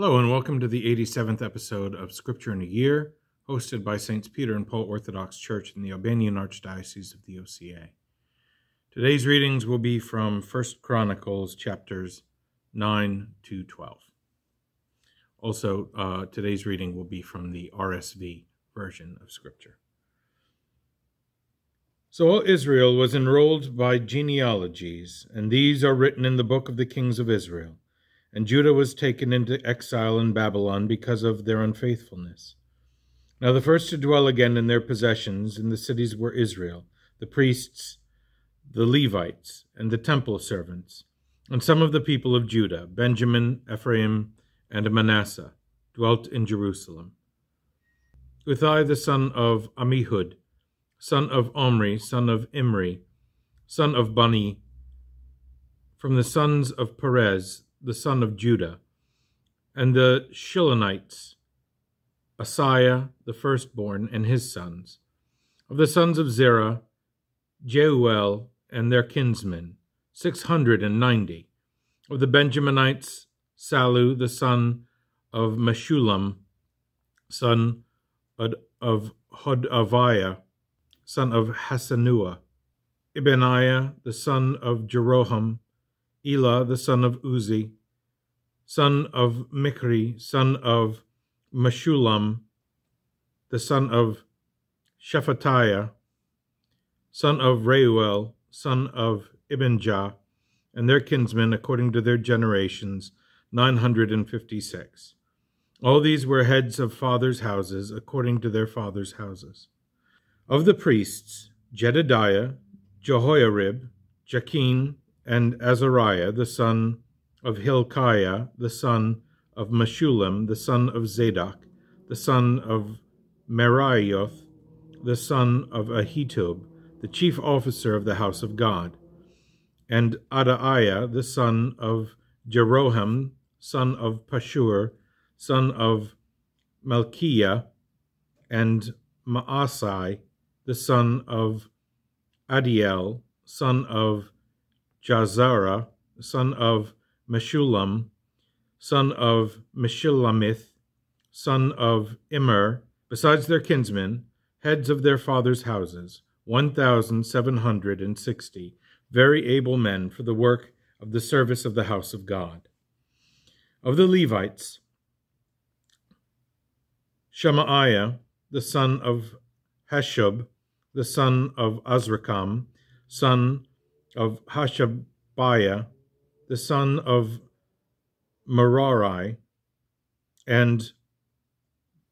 Hello and welcome to the 87th episode of Scripture in a Year, hosted by Saints Peter and Paul Orthodox Church in the Albanian Archdiocese of the OCA. Today's readings will be from 1 Chronicles chapters 9 to 12. Also, today's reading will be from the RSV version of Scripture. So all Israel was enrolled by genealogies, and these are written in the book of the kings of Israel. And Judah was taken into exile in Babylon because of their unfaithfulness. Now the first to dwell again in their possessions in the cities were Israel, the priests, the Levites, and the temple servants, and some of the people of Judah, Benjamin, Ephraim, and Manasseh, dwelt in Jerusalem. Uthai the son of Ammihud, son of Omri, son of Imri, son of Bani, from the sons of Perez, the son of Judah, and the Shilonites, Asaiah the firstborn and his sons. Of the sons of Zerah, Jeuel and their kinsmen, 690. Of the Benjaminites, Sallu the son of Meshullam, son of Hodaviah, son of Hasanua, Ibaniah the son of Jeroham, Elah the son of Uzi, son of Mikri, son of Meshullam, the son of Shephatiah, son of Reuel, son of Ibnjah, and their kinsmen according to their generations, 956. All these were heads of fathers' houses according to their fathers' houses. Of the priests, Jedediah, Jehoiarib, Jachin, and Azariah, the son of Hilkiah, the son of Meshullam, the son of Zadok, the son of Meraioth, the son of Ahitub, the chief officer of the house of God, and Adaiah, the son of Jeroham, son of Pashur, son of Malchiah, and Maasai, the son of Adiel, son of Jazara, son of Meshullam, son of Meshillamith, son of Immer, besides their kinsmen, heads of their fathers' houses, 1,760, very able men for the work of the service of the house of God. Of the Levites, Shemaiah, the son of Hashub, the son of Azrikam, son of Hashabiah, the son of Merari, and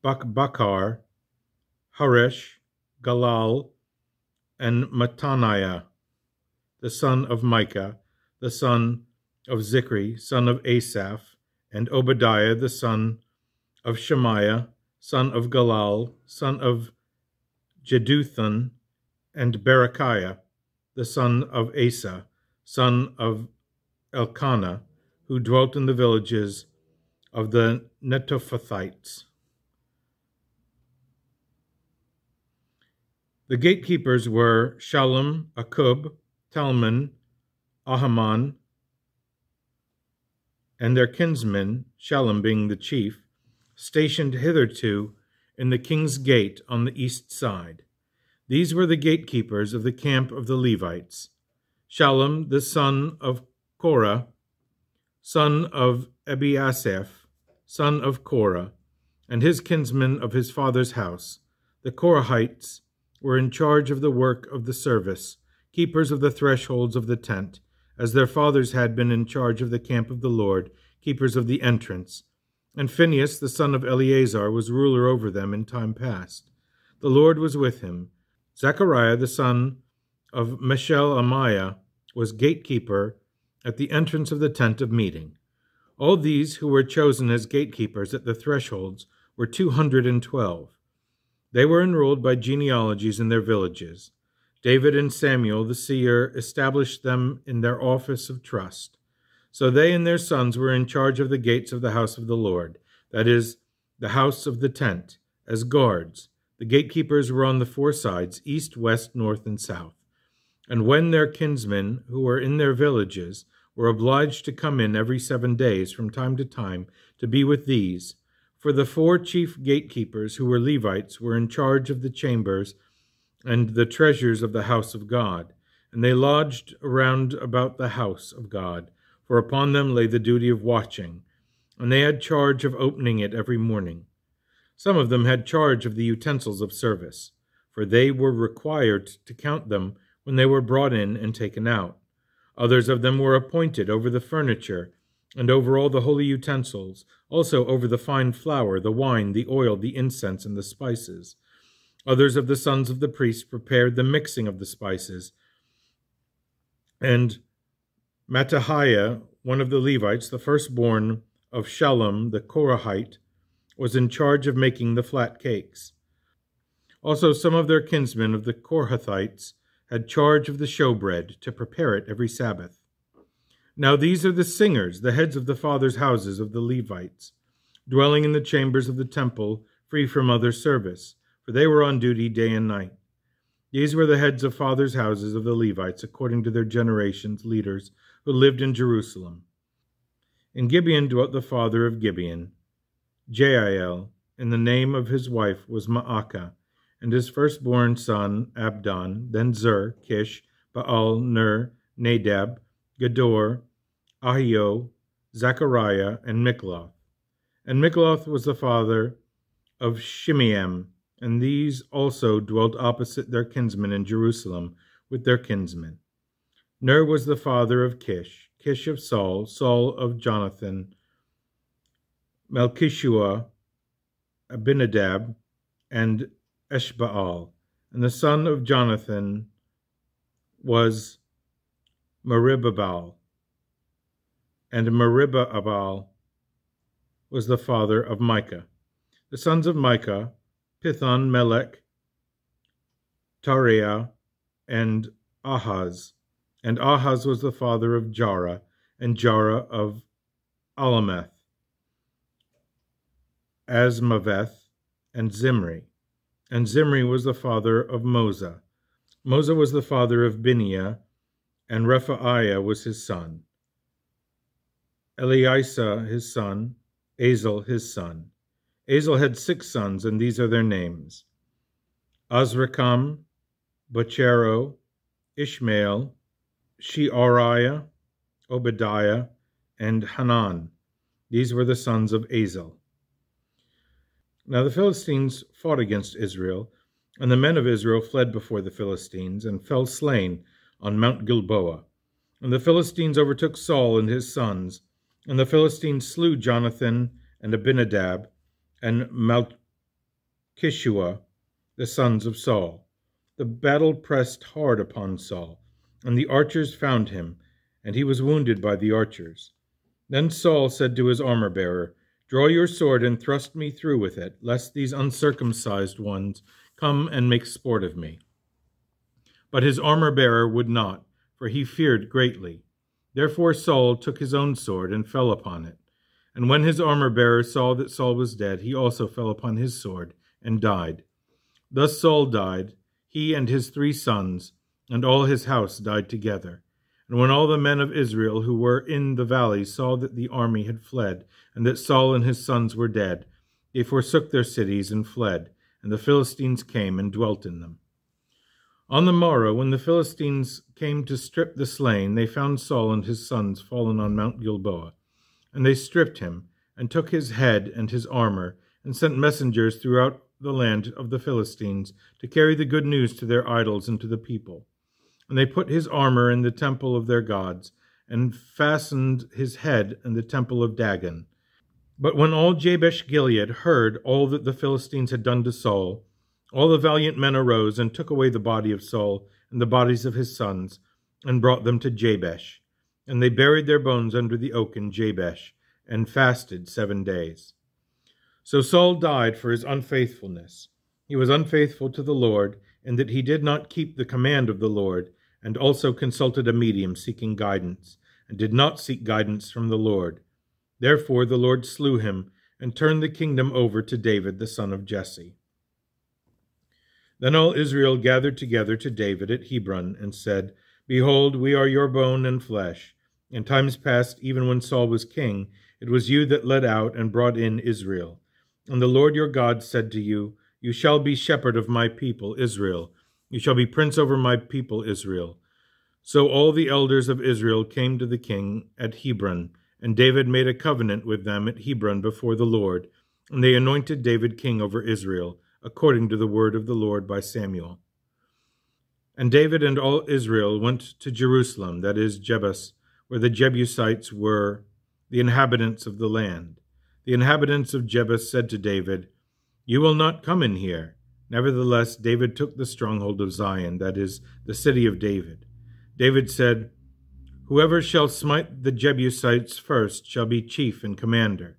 Bakbakar, Haresh, Galal, and Mattaniah, the son of Micah, the son of Zikri, son of Asaph, and Obadiah, the son of Shemaiah, son of Galal, son of Jeduthun, and Berechiah, the son of Asa, son of Elkanah, who dwelt in the villages of the Netophathites. The gatekeepers were Shallum, Akub, Talmon, Ahaman, and their kinsmen, Shallum being the chief, stationed hitherto in the king's gate on the east side. These were the gatekeepers of the camp of the Levites: Shallum, the son of Korah, son of Ebiasaph, son of Korah, and his kinsmen of his father's house. The Korahites were in charge of the work of the service, keepers of the thresholds of the tent, as their fathers had been in charge of the camp of the Lord, keepers of the entrance. And Phinehas, the son of Eleazar, was ruler over them in time past. The Lord was with him. Zechariah, the son of Meshelemiah, was gatekeeper at the entrance of the tent of meeting. All these who were chosen as gatekeepers at the thresholds were 212. They were enrolled by genealogies in their villages. David and Samuel the seer established them in their office of trust. So they and their sons were in charge of the gates of the house of the Lord, that is, the house of the tent, as guards. The gatekeepers were on the four sides, east, west, north, and south. And when their kinsmen, who were in their villages, were obliged to come in every 7 days from time to time to be with these. For the 4 chief gatekeepers, who were Levites, were in charge of the chambers and the treasures of the house of God, and they lodged round about the house of God, for upon them lay the duty of watching, and they had charge of opening it every morning. Some of them had charge of the utensils of service, for they were required to count them when they were brought in and taken out. Others of them were appointed over the furniture and over all the holy utensils, also over the fine flour, the wine, the oil, the incense, and the spices. Others of the sons of the priests prepared the mixing of the spices, and Mattaniah, one of the Levites, the firstborn of Shallum the Korahite, was in charge of making the flat cakes. Also some of their kinsmen of the Kohathites had charge of the showbread, to prepare it every Sabbath. Now these are the singers, the heads of the fathers' houses of the Levites, dwelling in the chambers of the temple, free from other service, for they were on duty day and night. These were the heads of fathers' houses of the Levites, according to their generations, leaders, who lived in Jerusalem. In Gibeon dwelt the father of Gibeon, Jael, and the name of his wife was Maacah, and his firstborn son Abdon, then Zur, Kish, Baal, Ner, Nadab, Gedor, Ahio, Zechariah, and Mikloth. And Mikloth was the father of Shimeam, and these also dwelt opposite their kinsmen in Jerusalem with their kinsmen. Ner was the father of Kish, Kish of Saul, Saul of Jonathan, Melchishua, Abinadab, and Eshbaal. And the son of Jonathan was Meribbaal, and Meribbaal was the father of Micah. The sons of Micah, Pithon, Melech, Tariah, and Ahaz. And Ahaz was the father of Jarah, and Jarah of Alameth, Asmaveth, and Zimri. And Zimri was the father of Moza. Moza was the father of Bineah, and Rephaiah was his son. Eleasa his son, Azel his son. Azel had 6 sons, and these are their names: Azrikam, Bochero, Ishmael, Sheariah, Obadiah, and Hanan. These were the sons of Azel. Now the Philistines fought against Israel, and the men of Israel fled before the Philistines, and fell slain on Mount Gilboa. And the Philistines overtook Saul and his sons, and the Philistines slew Jonathan and Abinadab and Malchishua, the sons of Saul. The battle pressed hard upon Saul, and the archers found him, and he was wounded by the archers. Then Saul said to his armor-bearer, "Draw your sword and thrust me through with it, lest these uncircumcised ones come and make sport of me." But his armor-bearer would not, for he feared greatly. Therefore Saul took his own sword and fell upon it. And when his armor-bearer saw that Saul was dead, he also fell upon his sword and died. Thus Saul died, he and his 3 sons, and all his house died together. And when all the men of Israel who were in the valley saw that the army had fled, and that Saul and his sons were dead, they forsook their cities and fled, and the Philistines came and dwelt in them. On the morrow, when the Philistines came to strip the slain, they found Saul and his sons fallen on Mount Gilboa. And they stripped him, and took his head and his armor, and sent messengers throughout the land of the Philistines to carry the good news to their idols and to the people. And they put his armor in the temple of their gods, and fastened his head in the temple of Dagon. But when all Jabesh-Gilead heard all that the Philistines had done to Saul, all the valiant men arose and took away the body of Saul and the bodies of his sons, and brought them to Jabesh. And they buried their bones under the oak in Jabesh, and fasted 7 days. So Saul died for his unfaithfulness. He was unfaithful to the Lord, in that he did not keep the command of the Lord, and also consulted a medium seeking guidance, and did not seek guidance from the Lord. Therefore the Lord slew him, and turned the kingdom over to David the son of Jesse. Then all Israel gathered together to David at Hebron, and said, "Behold, we are your bone and flesh. In times past, even when Saul was king, It was you that led out and brought in Israel. And the Lord your God said to you, You shall be shepherd of my people, Israel. You shall be prince over my people, Israel. So all the elders of Israel came to the king at Hebron, and David made a covenant with them at Hebron before the Lord, and they anointed David king over Israel, according to the word of the Lord by Samuel. And David and all Israel went to Jerusalem, that is, Jebus, where the Jebusites were, the inhabitants of the land. The inhabitants of Jebus said to David, You will not come in here. Nevertheless, David took the stronghold of Zion, that is, the city of David. David said, Whoever shall smite the Jebusites first shall be chief and commander.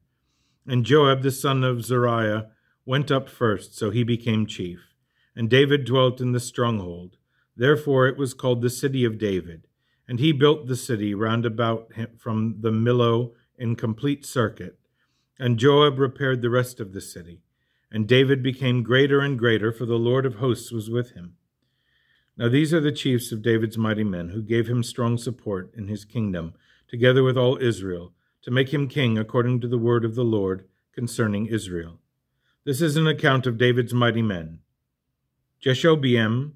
And Joab the son of Zeruiah went up first, so he became chief. And David dwelt in the stronghold. Therefore it was called the city of David. And he built the city round about him from the Millo in complete circuit. And Joab repaired the rest of the city. And David became greater and greater, for the Lord of hosts was with him. Now these are the chiefs of David's mighty men, who gave him strong support in his kingdom, together with all Israel, to make him king according to the word of the Lord concerning Israel. This is an account of David's mighty men. Jeshobeam,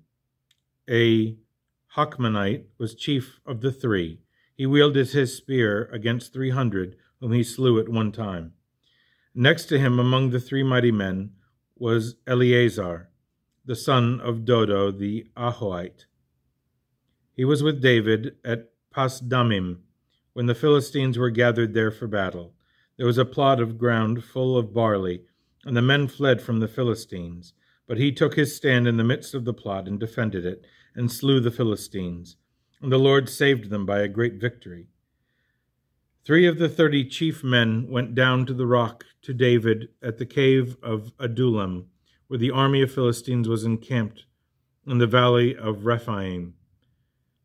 a Hachmonite, was chief of the three. He wielded his spear against 300, whom he slew at one time. Next to him among the three mighty men was Eleazar, the son of Dodo the Ahohite. He was with David at Pasdamim, when the Philistines were gathered there for battle. There was a plot of ground full of barley, and the men fled from the Philistines. But he took his stand in the midst of the plot and defended it, and slew the Philistines. And the Lord saved them by a great victory. 3 of the 30 chief men went down to the rock to David at the cave of Adullam, where the army of Philistines was encamped in the valley of Rephaim.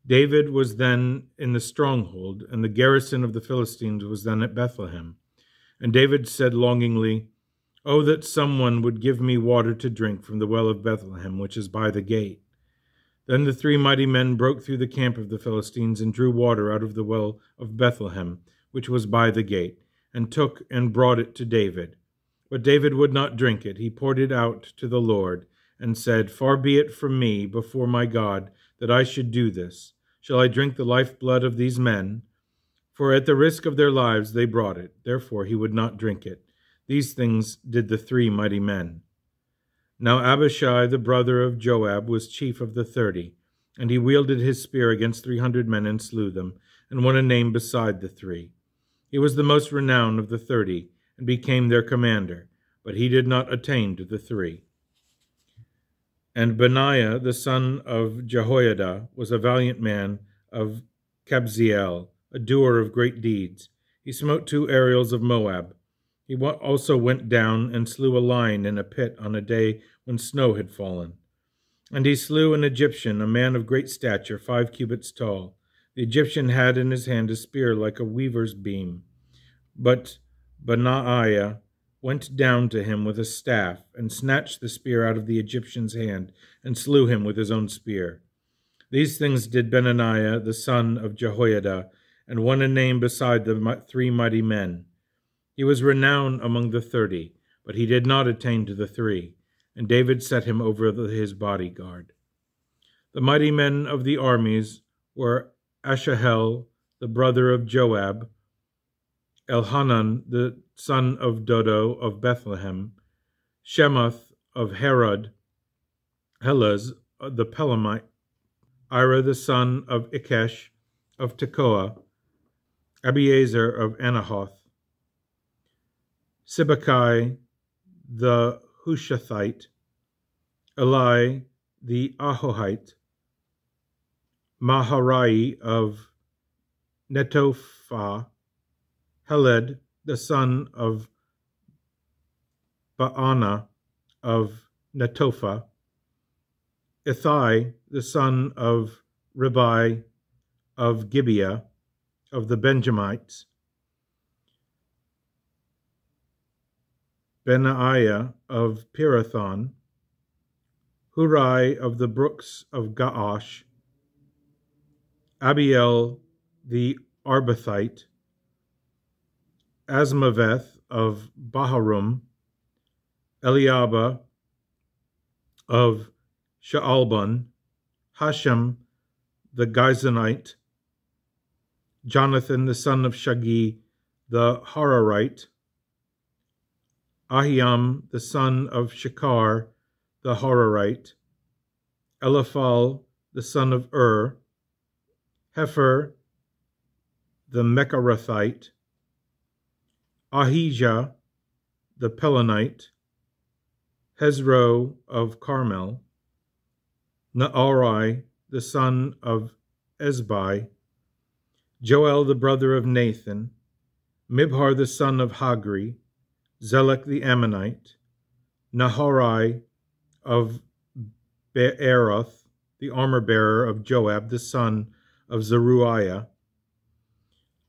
David was then in the stronghold, and the garrison of the Philistines was then at Bethlehem. And David said longingly, Oh, that someone would give me water to drink from the well of Bethlehem, which is by the gate. Then the 3 mighty men broke through the camp of the Philistines and drew water out of the well of Bethlehem, which was by the gate, and took and brought it to David. But David would not drink it. He poured it out to the Lord, and said, Far be it from me before my God that I should do this. Shall I drink the lifeblood of these men? For at the risk of their lives they brought it. Therefore he would not drink it. These things did the 3 mighty men. Now Abishai, the brother of Joab, was chief of the 30, and he wielded his spear against 300 men and slew them, and won a name beside the 3. He was the most renowned of the 30, and became their commander, but he did not attain to the 3. And Benaiah, the son of Jehoiada, was a valiant man of Kabzeel, a doer of great deeds. He smote 2 Ariels of Moab. He also went down and slew a lion in a pit on a day when snow had fallen. And he slew an Egyptian, a man of great stature, 5 cubits tall. The Egyptian had in his hand a spear like a weaver's beam. But Benaiah went down to him with a staff, and snatched the spear out of the Egyptian's hand, and slew him with his own spear. These things did Benaiah, the son of Jehoiada, and won a name beside the 3 mighty men. He was renowned among the 30, but he did not attain to the 3, and David set him over his bodyguard. The mighty men of the armies were Ashahel, the brother of Joab, Elhanan, the son of Dodo of Bethlehem, Shemoth of Helez, the Pelamite, Ira the son of Ikesh of Tekoa, Abiezer of Anahoth, Sibbecai the Hushathite, Eli the Ahohite, Maharai of Netophah, Heled the son of Baana of Netophah, Ithai the son of Ribai of Gibeah of the Benjamites, Benaiah of Pirathon, Hurai of the brooks of Gaash, Abiel the Arbathite, Asmaveth of Baharum, Eliaba of Shaalbon, Hashem the Gizonite, Jonathan the son of Shagi the Hararite, Ahiam the son of Shekar the Hararite, Eliphal the son of Hefer the Mecharathite, Ahijah the Pelonite, Hezro of Carmel, Naarai the son of Ezbai, Joel the brother of Nathan, Mibhar the son of Hagri, Zelek the Ammonite, Naharai of Beeroth, the armor-bearer of Joab the son of Zeruiah,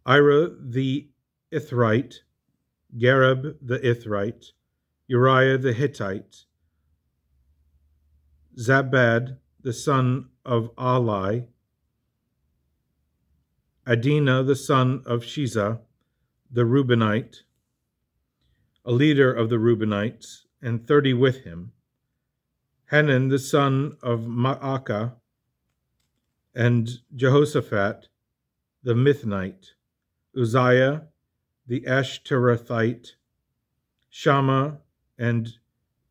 Ira the Ithrite, Gareb the Ithrite, Uriah the Hittite, Zabad the son of Ali, Adina the son of Shiza, the Reubenite, a leader of the Reubenites, and 30 with him, Hanan the son of Maacah, and Jehoshaphat the Mithnite, Uzziah the Ashterathite, Shammah and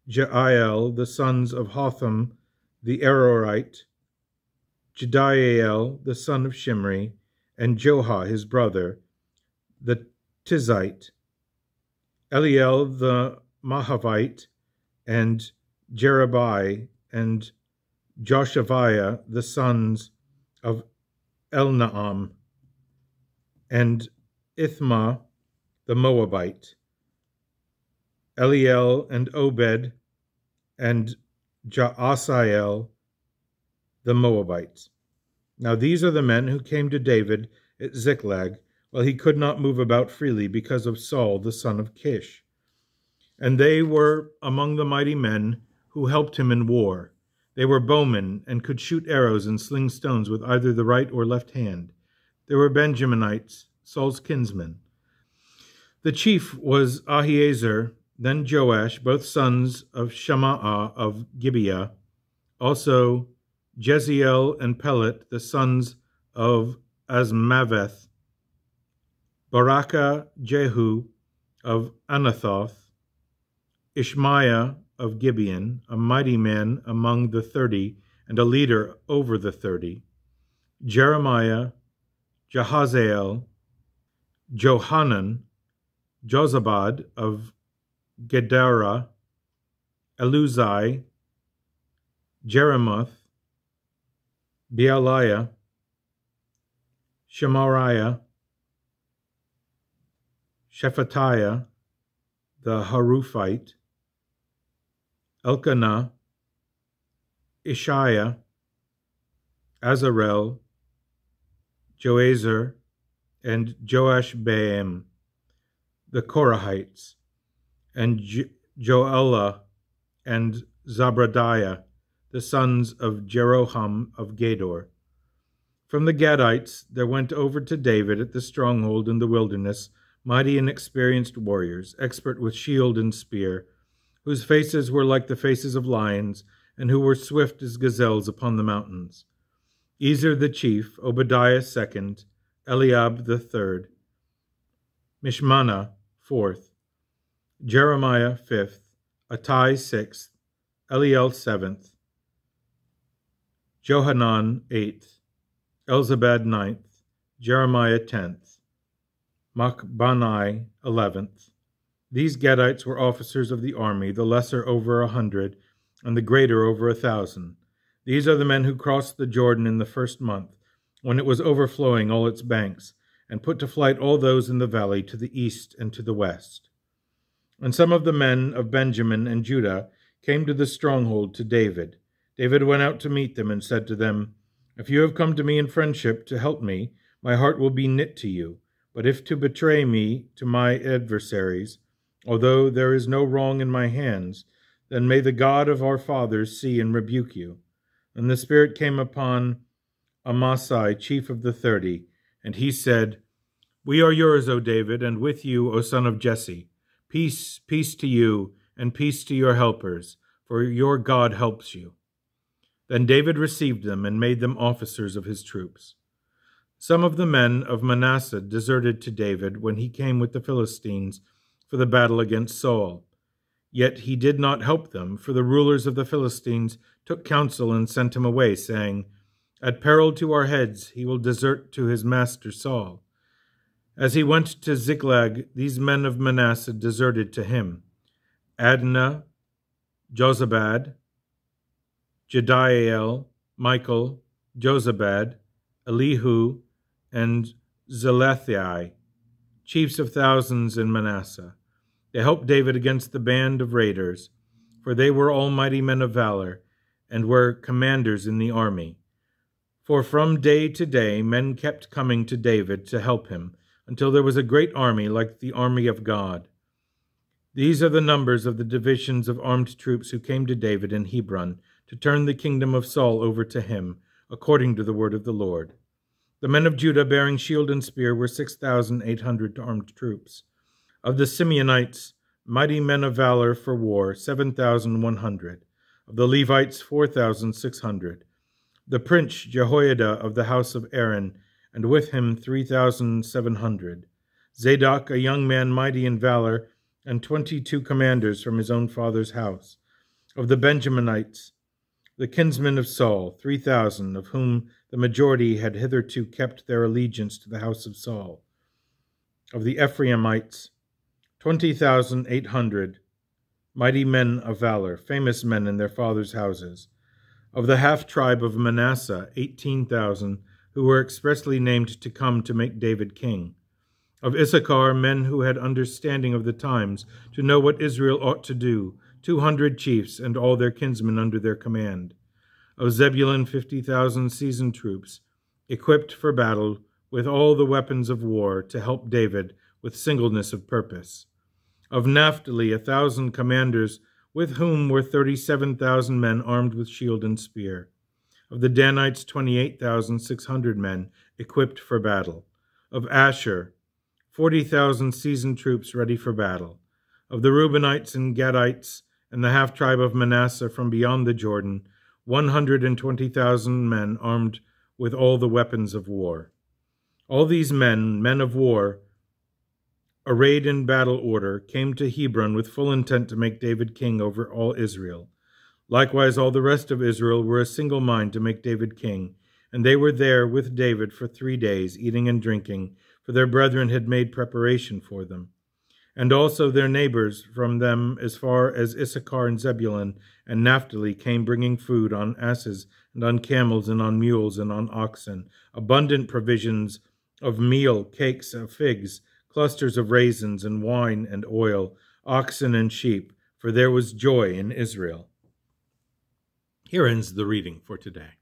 Jeiel the sons of Hotham the Arorite, Jediael the son of Shimri, and Joha his brother, the Tizite, Eliel the Mahavite, and Jerubai and Joshaviah the sons of Elnaam, and Ithma the Moabite, Eliel and Obed, and Jaasiel the Moabites. Now these are the men who came to David at Ziklag, while he could not move about freely because of Saul the son of Kish. And they were among the mighty men who helped him in war. They were bowmen and could shoot arrows and sling stones with either the right or left hand. They were Benjaminites, Saul's kinsmen. The chief was Ahiezer, then Joash, both sons of Shemaah of Gibeah, also Jeziel and Pelet, the sons of Asmaveth, Barakah Jehu of Anathoth, Ishmaiah of Gibeon, a mighty man among the 30 and a leader over the 30, Jeremiah, Jahaziel, Johanan, Jozabad of Gedera, Eluzai, Jeremoth, Bealiah, Shemariah, Shephatiah, the Haruphite, Elkanah, Ishiah, Azarel, Joazer, and Joash-Baim, the Korahites, and Joelah and Zabradiah, the sons of Jeroham of Gedor. From the Gadites there went over to David at the stronghold in the wilderness mighty and experienced warriors, expert with shield and spear, whose faces were like the faces of lions, and who were swift as gazelles upon the mountains. Ezer the chief, Obadiah second, Eliab the third, Mishmana fourth, Jeremiah fifth, Attai sixth, Eliel seventh, Johanan eighth, Elzabad ninth, Jeremiah 10th, Machbanai 11th. These Gadites were officers of the army, the lesser over 100, and the greater over 1,000. These are the men who crossed the Jordan in the first month, when it was overflowing all its banks, and put to flight all those in the valley to the east and to the west. And some of the men of Benjamin and Judah came to the stronghold to David. David went out to meet them and said to them, "If you have come to me in friendship to help me, my heart will be knit to you. But if to betray me to my adversaries, although there is no wrong in my hands, then may the God of our fathers see and rebuke you." And the Spirit came upon Amasai, chief of the 30, and he said, We are yours, O David, and with you, O son of Jesse. Peace, peace to you, and peace to your helpers, for your God helps you." Then David received them and made them officers of his troops. Some of the men of Manasseh deserted to David when he came with the Philistines for the battle against Saul. Yet he did not help them, for the rulers of the Philistines took counsel and sent him away, saying, "At peril to our heads he will desert to his master Saul." As he went to Ziklag, these men of Manasseh deserted to him: Adnah, Jozabad, Jediael, Michael, Jozabad, Elihu, and Zelathai, chiefs of thousands in Manasseh. They helped David against the band of raiders, for they were all mighty men of valor, and were commanders in the army. For from day to day men kept coming to David to help him, until there was a great army like the army of God. These are the numbers of the divisions of armed troops who came to David in Hebron to turn the kingdom of Saul over to him, according to the word of the Lord. The men of Judah bearing shield and spear were 6,800 armed troops. Of the Simeonites, mighty men of valor for war, 7,100. Of the Levites, 4,600. The prince Jehoiada of the house of Aaron, and with him 3,700. Zadok, a young man mighty in valor, and 22 commanders from his own father's house. Of the Benjaminites, the kinsmen of Saul, 3,000, of whom the majority had hitherto kept their allegiance to the house of Saul. Of the Ephraimites, 20,800, mighty men of valor, famous men in their fathers' houses. Of the half-tribe of Manasseh, 18,000, who were expressly named to come to make David king. Of Issachar, men who had understanding of the times, to know what Israel ought to do, 200 chiefs, and all their kinsmen under their command. Of Zebulun, 50,000 seasoned troops, equipped for battle with all the weapons of war, to help David with singleness of purpose. Of Naphtali, 1,000 commanders, with whom were 37,000 men armed with shield and spear. Of the Danites, 28,600 men equipped for battle. Of Asher, 40,000 seasoned troops ready for battle. Of the Reubenites and Gadites and the half-tribe of Manasseh from beyond the Jordan, 120,000 men armed with all the weapons of war. All these men, men of war, arrayed in battle order, came to Hebron with full intent to make David king over all Israel. Likewise, all the rest of Israel were a single mind to make David king, and they were there with David for 3 days, eating and drinking, for their brethren had made preparation for them. And also their neighbors from them as far as Issachar and Zebulun and Naphtali came bringing food on asses and on camels and on mules and on oxen, abundant provisions of meal, cakes of figs, clusters of raisins and wine and oil, oxen and sheep, for there was joy in Israel. Here ends the reading for today.